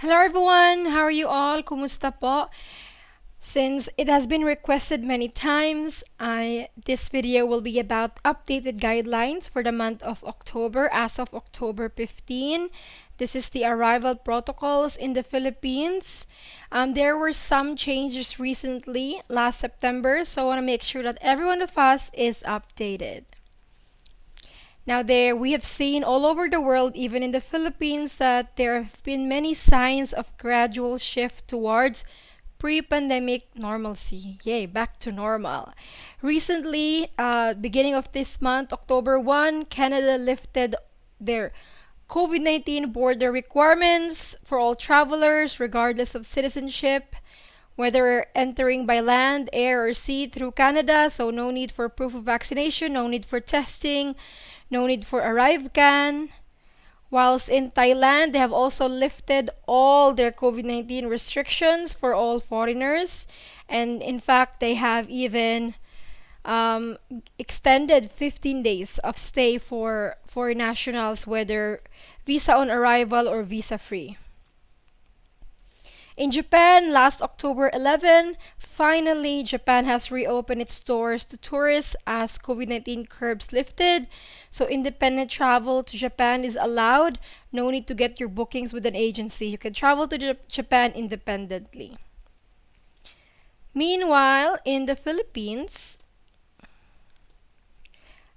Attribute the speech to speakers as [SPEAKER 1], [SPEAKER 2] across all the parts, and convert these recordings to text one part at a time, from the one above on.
[SPEAKER 1] Hello everyone! How are you all? Kumusta po? Since it has been requested many times, this video will be about updated guidelines for the month of October as of October 15. This is the arrival protocols in the Philippines. There were some changes recently last September, so I want to make sure that every one of us is updated. Now we have seen all over the world, even in the Philippines, that there have been many signs of gradual shift towards pre-pandemic normalcy. Yay, back to normal. Recently, beginning of this month, October 1, Canada lifted their COVID-19 border requirements for all travelers, regardless of citizenship, whether entering by land, air, or sea through Canada. So no need for proof of vaccination, no need for testing, no need for ArriveCan. Whilst in Thailand, they have also lifted all their COVID-19 restrictions for all foreigners. And in fact, they have even extended 15 days of stay for nationals, whether visa on arrival or visa free. In Japan, last October 11, finally, Japan has reopened its doors to tourists as COVID-19 curbs lifted. So independent travel to Japan is allowed. No need to get your bookings with an agency. You can travel to Japan independently. Meanwhile, in the Philippines,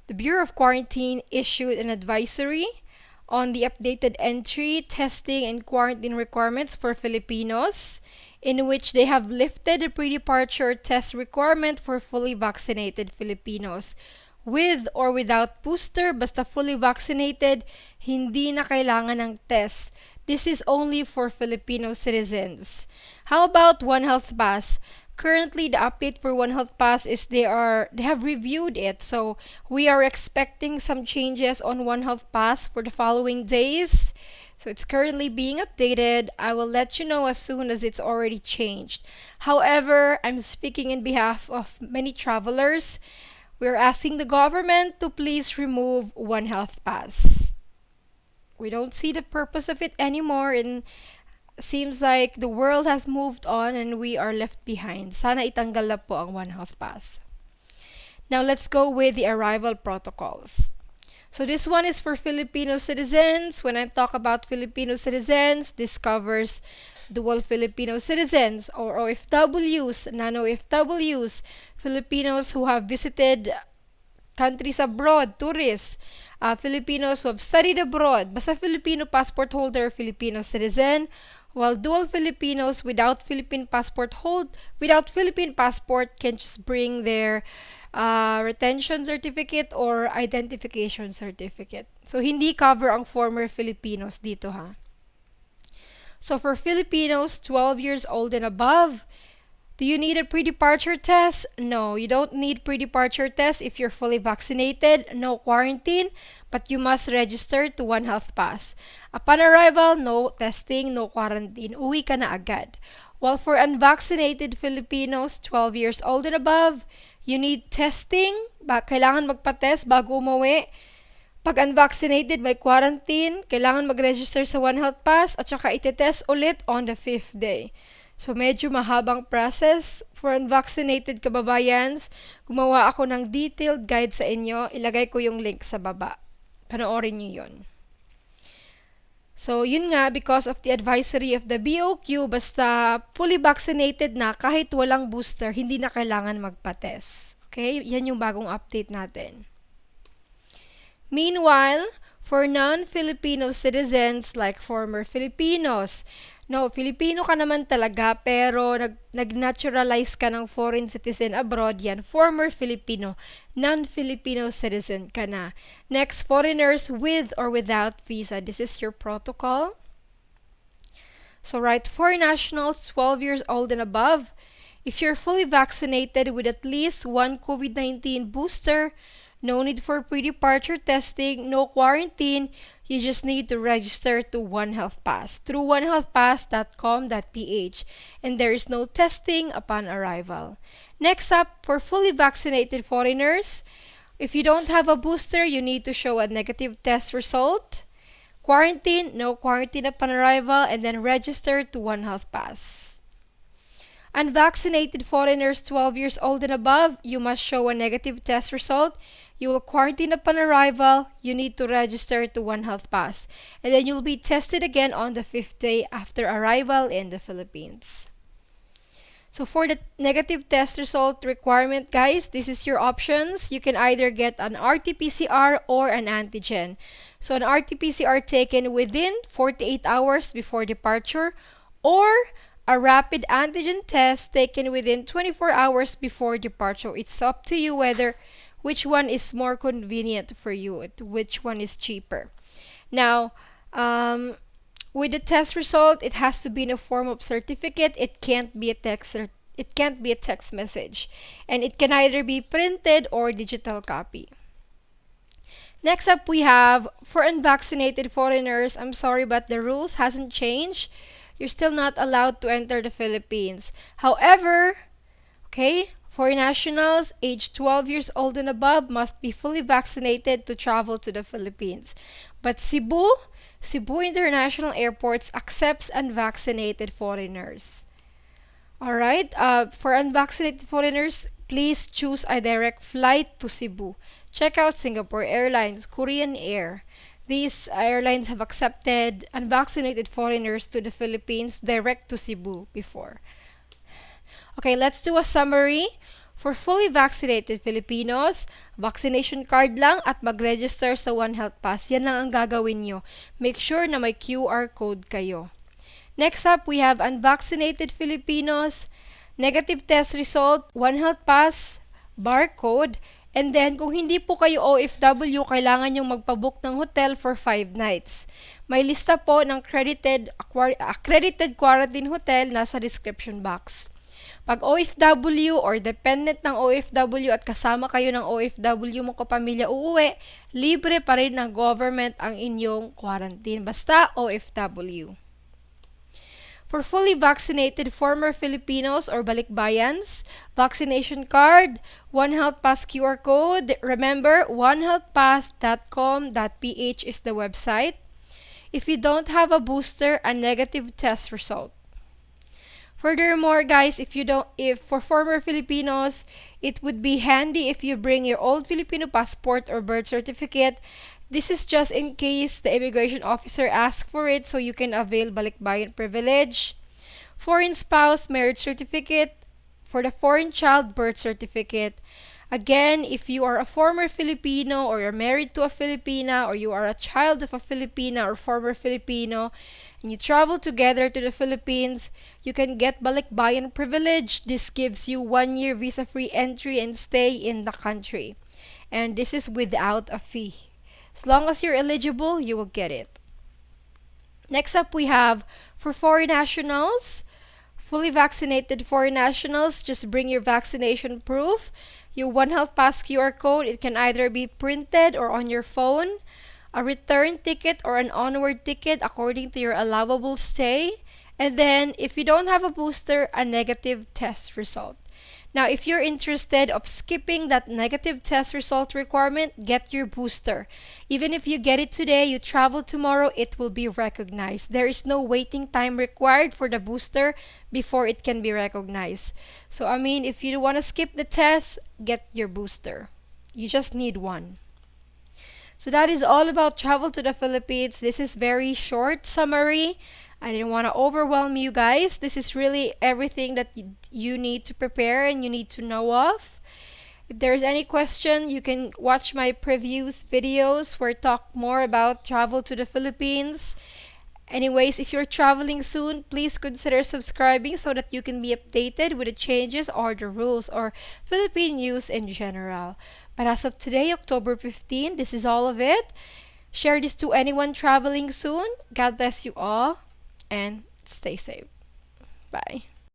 [SPEAKER 1] the Bureau of Quarantine issued an advisory on the updated entry, testing, and quarantine requirements for Filipinos, in which they have lifted the pre-departure test requirement for fully vaccinated Filipinos. With or without booster, basta fully vaccinated, hindi na kailangan ng test. This is only for Filipino citizens. How about One Health Pass? Currently, the update for One Health Pass is they have reviewed it, so we are expecting some changes on One Health Pass for the following days. So it's currently being updated. I will let you know as soon as it's already changed. However, I'm speaking in behalf of many travelers. We're asking the government to please remove One Health Pass. We don't see the purpose of it anymore, and seems like the world has moved on and we are left behind. Sana itanggal na po ang One Health Pass. Now let's go with the arrival protocols. So this one is for Filipino citizens. When I talk about Filipino citizens, this covers dual Filipino citizens or OFWs, non-OFWs, Filipinos who have visited countries abroad, tourists, Filipinos who have studied abroad, basta Filipino passport holder, Filipino citizen, while dual Filipinos without Philippine passport can just bring their retention certificate or identification certificate. So hindi cover ang former Filipinos dito ha. So for Filipinos 12 years old and above, do you need a pre-departure test? No, you don't need pre-departure test if you're fully vaccinated, no quarantine, but you must register to One Health Pass. Upon arrival, no testing, no quarantine. Uwi ka na agad. While for unvaccinated Filipinos 12 years old and above, you need testing. Kailangan magpa-test bago umuwi. Pag unvaccinated, may quarantine. Kailangan mag-register sa One Health Pass at saka itetest ulit on the 5th day. So, medyo mahabang process for unvaccinated kababayans. Gumawa ako ng detailed guide sa inyo. Ilagay ko yung link sa baba. Panoorin nyo yun. So, yun nga, because of the advisory of the BOQ, basta fully vaccinated na, kahit walang booster, hindi na kailangan magpa-test. Okay? Yan yung bagong update natin. Meanwhile, for non-Filipino citizens like former Filipinos, no, Filipino ka naman talaga pero nag-naturalize ka ng foreign citizen abroad, yan, former Filipino, non-Filipino citizen ka na. Next, foreigners with or without visa. This is your protocol. So, right, foreign nationals 12 years old and above, if you're fully vaccinated with at least one COVID-19 booster, no need for pre-departure testing, no quarantine. You just need to register to One Health Pass through onehealthpass.com.ph, and there is no testing upon arrival. Next up, for fully vaccinated foreigners, if you don't have a booster, you need to show a negative test result. Quarantine, no quarantine upon arrival, and then register to One Health Pass. Unvaccinated foreigners 12 years old and above, you must show a negative test result. You will quarantine upon arrival. You need to register to One Health Pass. And then you'll be tested again on the 5th day after arrival in the Philippines. So for the negative test result requirement, guys, this is your options. You can either get an RT-PCR or an antigen. So an RT-PCR taken within 48 hours before departure, or a rapid antigen test taken within 24 hours before departure. It's up to you which one is more convenient for you, which one is cheaper. Now, with the test result, it has to be in a form of certificate. It can't be a text message, and it can either be printed or digital copy. Next up, we have for unvaccinated foreigners. I'm sorry, but the rules hasn't changed. You're still not allowed to enter the Philippines. However, okay, foreign nationals aged 12 years old and above must be fully vaccinated to travel to the Philippines. But Cebu International Airports accepts unvaccinated foreigners. Alright, for unvaccinated foreigners, please choose a direct flight to Cebu. Check out Singapore Airlines, Korean Air. These airlines have accepted unvaccinated foreigners to the Philippines direct to Cebu before. Okay, let's do a summary. For fully vaccinated Filipinos, vaccination card lang at mag-register sa One Health Pass. Yan lang ang gagawin nyo. Make sure na may QR code kayo. Next up, we have unvaccinated Filipinos, negative test result, One Health Pass, barcode, and then kung hindi po kayo OFW, kailangan yung magpabook ng hotel for 5 nights. May lista po ng accredited quarantine hotel nasa description box. Pag OFW or dependent ng OFW at kasama kayo ng OFW mong kapamilya uuwi, libre pa rin ng government ang inyong quarantine. Basta OFW. For fully vaccinated former Filipinos or balikbayans, vaccination card, One Health Pass QR code. Remember, onehealthpass.com.ph is the website. If you don't have a booster, a negative test result. Furthermore, guys, if for former Filipinos, it would be handy if you bring your old Filipino passport or birth certificate. This is just in case the immigration officer asks for it, so you can avail balikbayan privilege. Foreign spouse marriage certificate. For the foreign child, birth certificate. Again, if you are a former Filipino or you're married to a Filipina or you are a child of a Filipina or former Filipino and you travel together to the Philippines, you can get balikbayan privilege. This gives you 1 year visa-free entry and stay in the country. And this is without a fee. As long as you're eligible, you will get it. Next up, we have for foreign nationals, fully vaccinated foreign nationals, just bring your vaccination proof. Your One Health Pass QR code, it can either be printed or on your phone, a return ticket or an onward ticket according to your allowable stay, and then if you don't have a booster, a negative test result. Now, if you're interested of skipping that negative test result requirement, get your booster. Even if you get it today, you travel tomorrow, it will be recognized. There is no waiting time required for the booster before it can be recognized. So, I mean, if you want to skip the test, get your booster. You just need one. So that is all about travel to the Philippines. This is very short summary. I didn't want to overwhelm you guys. This is really everything that you need to prepare and you need to know of. If there's any question, you can watch my previous videos where I talk more about travel to the Philippines. Anyways, if you're traveling soon, please consider subscribing so that you can be updated with the changes or the rules or Philippine news in general. But as of today, October 15, this is all of it. Share this to anyone traveling soon. God bless you all and stay safe. Bye.